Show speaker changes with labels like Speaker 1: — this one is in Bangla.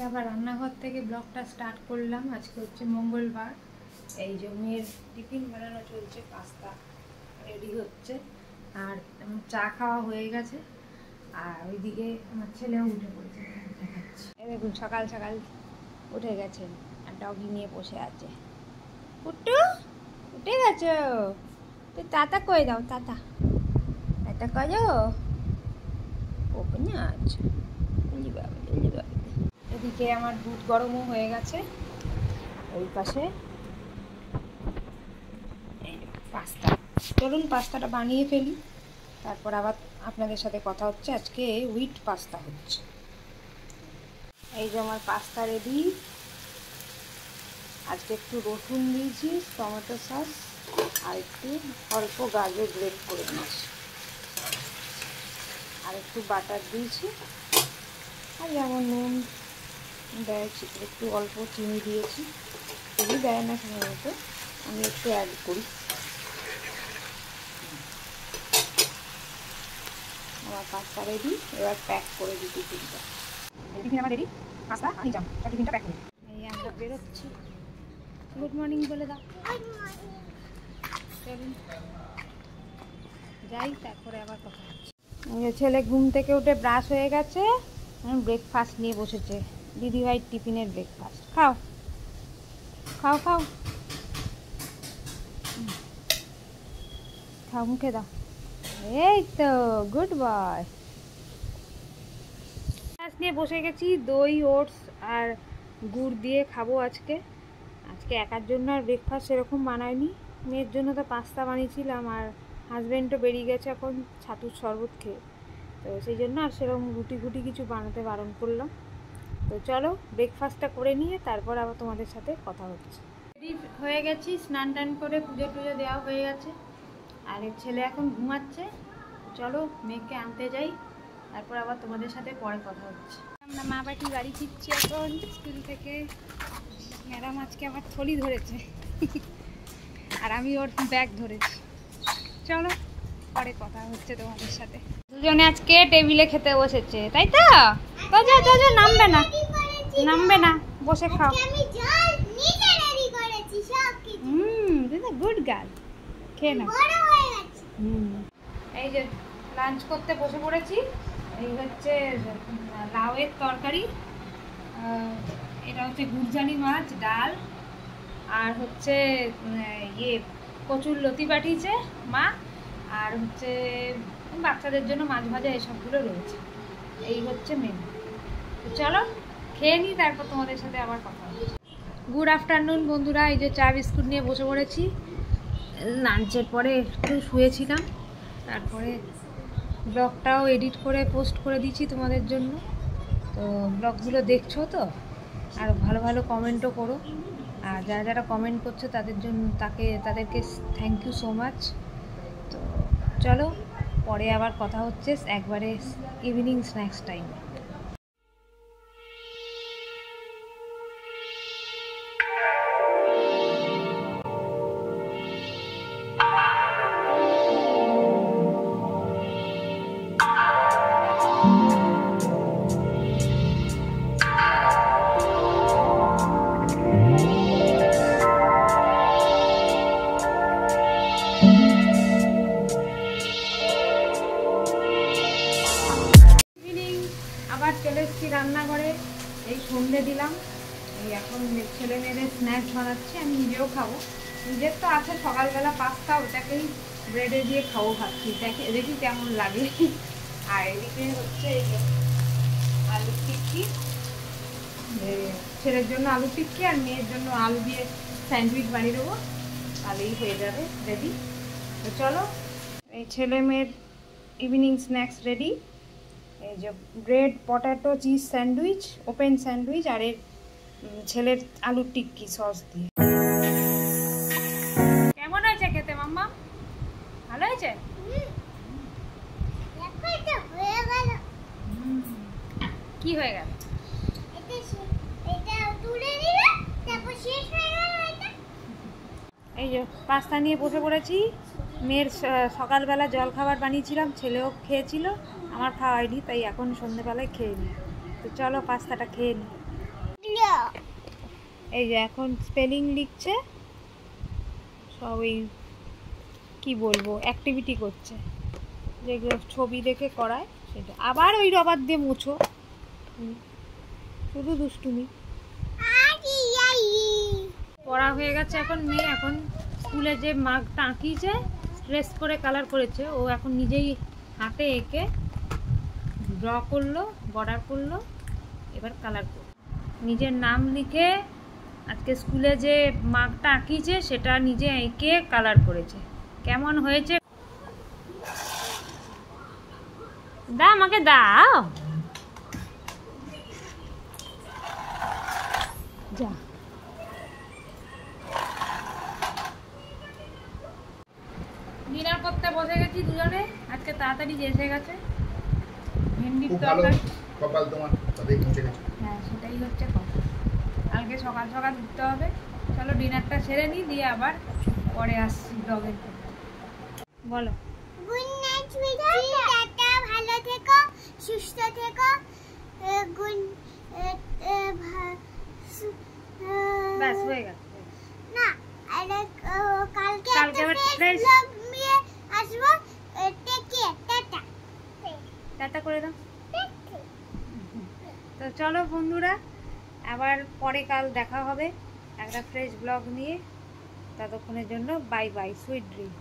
Speaker 1: আবার রান্নাঘর থেকে ব্লগটা স্টার্ট করলাম। আজকে হচ্ছে মঙ্গলবার। এই যে মেয়ের টিফিন বানানো চলছে, পাস্তা রেডি হচ্ছে, আর চা খাওয়া হয়ে গেছে। আর ওইদিকে আমার ছেলেও উঠে পড়েছে, দেখাচ্ছি। এই দেখুন সকাল সকাল উঠে গেছে আর ডগি নিয়ে বসে আছে। পুট্টু উঠে গেছো? তো তাতা কই দাও, তাতা তাতা করো ওপেনে আছে। এদিকে আমার দুধ গরমও হয়ে গেছে। ওই পাশে এই পাস্তা, চলুন পাস্তাটা বানিয়ে ফেলি, তারপর আবার আপনাদের সাথে কথা হচ্ছে। আজকে হুইট পাস্তা হচ্ছে। এই যে আমার পাস্তা রেডি। আজকে একটু রসুন দিয়েছি, টমেটো সস, আর একটু অল্প গাজর গ্রেট করে নিয়েছি, আর একটু বাটার দিয়েছি, আর যেমন নুন দেয় একটু অল্প চিনি দিয়েছি। চিনি দেয় না সাধারণত, আমি একটু অ্যাড করি। আমার পাস্তা রেডি, এবার প্যাক করে দিই টিফিনটা। টিফিন আমার রেডি, পাস্তা আমি যাবো, টিফিনটা প্যাক করি। এই আমরা বেরোচ্ছি। গুড মর্নিং বলে দাও। চলুন যাই, তারপরে আবার কথা হচ্ছে। ছেলে ঘুম থেকে উঠে ব্রাশ হয়ে গেছে, ব্রেকফাস্ট নিয়ে বসেছে। দিদিভাই টিফিনের ব্রেকফাস্ট। খাও খাও খাও খাও, মুখে দাও। এই তো গুড বয়। ব্রেকফাস্ট নিয়ে বসে গেছি। দই, ওটস আর গুড় দিয়ে খাবো আজকে। আজকে একার জন্য আর ব্রেকফাস্ট সেরকম বানাইনি। মেয়ের জন্য তো পাস্তা বানিয়েছিলাম, আর হাজব্যান্ডও বেরিয়ে গেছে এখন ছাতুর শরবত খেয়ে, তো সেই জন্য আর সেরকম রুটি ফুটি কিছু বানাতে বারণ করলাম। তো চলো ব্রেকফাস্টটা করে নিয়ে তারপর আবার তোমাদের সাথে কথা হচ্ছে। রেডি হয়ে গেছি, স্নান টান করে পুজো টুজো দেওয়া হয়ে গেছে, আর এর ছেলে এখন ঘুমাচ্ছে। চলো মেয়েকে আনতে যাই, তারপর আবার তোমাদের সাথে পরে কথা হচ্ছে। আমরা মা বাটি বাড়ি ফিরছি এখন স্কুল থেকে। ম্যাডাম আজকে আমার থলি ধরেছে আর আমি ওর ব্যাগ ধরেছি। চলো পরে কথা হচ্ছে তোমাদের সাথে। দুজনে আজকে টেবিলে খেতে বসেছে, তাই তো? তোজো নামবে না, নামবে না, বসে খাও। গুড গার্ল, খেয়ে নাও। এই যে লাঞ্চ করতে বসে পড়েছি। এই হচ্ছে লাউয়ের তরকারি, এটা হচ্ছে গুড়জানি মাছ, ডাল, আর হচ্ছে কচুর লতি পাঠিয়েছে মা, আর হচ্ছে বাচ্চাদের জন্য মাছ ভাজা, এসবগুলো রয়েছে। এই হচ্ছে মেনু। তো চলো খেয়ে নিই, তারপর তোমাদের সাথে আবার কথা হবে। গুড আফটারনুন বন্ধুরা। এই যে চা বিস্কুট নিয়ে বসে পড়েছি। লাঞ্চের পরে একটু শুয়েছিলাম, তারপরে ব্লগটাও এডিট করে পোস্ট করে দিচ্ছি তোমাদের জন্য। তো ব্লগগুলো দেখছো তো, আর ভালো ভালো কমেন্টও করো, আর যারা যারা কমেন্ট করছো তাদেরকে থ্যাংক ইউ সো মাচ। তো চলো পরে আবার কথা হচ্ছে একবারে ইভিনিং স্ন্যাক্স টাইমে। আবার চলে এসেছি রান্নাঘরে। এই সন্ধে দিলাম, এই এখন ছেলে মেয়েদের স্ন্যাক্স বানাচ্ছি, আমি নিজেও খাবো। নিজের তো আছে সকালবেলা পাস্তা, ওটাকেই ব্রেডে দিয়ে খাবো ভাবছি, দেখি কেমন লাগে। আর এদিকে হচ্ছে এই যে আলু টিক্কি, ছেলের জন্য আলু টিক্কি আর মেয়ের জন্য আলু দিয়ে স্যান্ডউইচ বানিয়ে দেবো, তাহলেই হয়ে যাবে রেডি। তো চলো, এই ছেলে মেয়ের ইভিনিং স্ন্যাক্স রেডি। এই যে bread, potato, cheese sandwich, open sandwich, আর এর ছেলের আলুর টিক্কি সস দিয়ে। কেমন হয়েছে খেতে মাম্মা? ভালো হয়েছে? কি হয়ে গেল? এই যে পাস্তা নিয়ে বসে পড়েছি। মেয়ের সকালবেলা জলখাবার বানিয়েছিলাম, ছেলেও খেয়েছিল, আমার খাওয়া হয়নি, তাই এখন সন্ধ্যেবেলায় খেয়ে নিই। তো চলো পাস্তাটা খেয়ে নিই। এই যে এখন স্পেলিং লিখছে, সব এই কি বলবো অ্যাক্টিভিটি করছে, যেগুলো ছবি দেখে করায় সেটা। আবার ওই রবার দিয়ে মুছো, শুধু দুষ্টুমি। পড়া হয়ে গেছে এখন মেয়ে, এখন স্কুলে যে মার্কটা আঁকিয়েছে ট্রেস করে কালার করেছে, ও এখন নিজেই হাতে এঁকে ড্র করলো, বর্ডার করলো, এবার কালার করলো। নিজের নাম লিখে আজকে স্কুলে যে মার্কটা আঁকিয়েছে সেটা নিজে এঁকে কালার করেছে। কেমন হয়েছে দা, আমাকে দাও। যা ডিনার করতে বসে গেছি দুজনে, আজকে তাড়াতাড়ি এসে গেছে। ভেন্ডির তরকারি,
Speaker 2: কপাল তোমার তাতেই পৌঁছে গেছে।
Speaker 1: হ্যাঁ সেটাই হচ্ছে কথা, কালকে সকাল সকাল উঠতে হবে। চলো ডিনারটা সেরে নিই, দিয়ে আবার পরে আসছি ব্লগের। বলো
Speaker 3: গুড নাইট সুইটি, টাটা, ভালো থেকো, সুস্থ থেকো। গুড
Speaker 1: ব্যাস হয়ে গেছে।
Speaker 3: না, আরে কালকে
Speaker 1: আবার ফ্রেশ
Speaker 3: ব্লগ নিয়ে আসবো। টেক কেয়ার, টাটা
Speaker 1: টাটা করে দাও। তো চলো বন্ধুরা, আবার পরে কাল দেখা হবে একটা ফ্রেশ ব্লগ নিয়ে। ততক্ষণের জন্য বাই বাই, সুইট ড্রিম।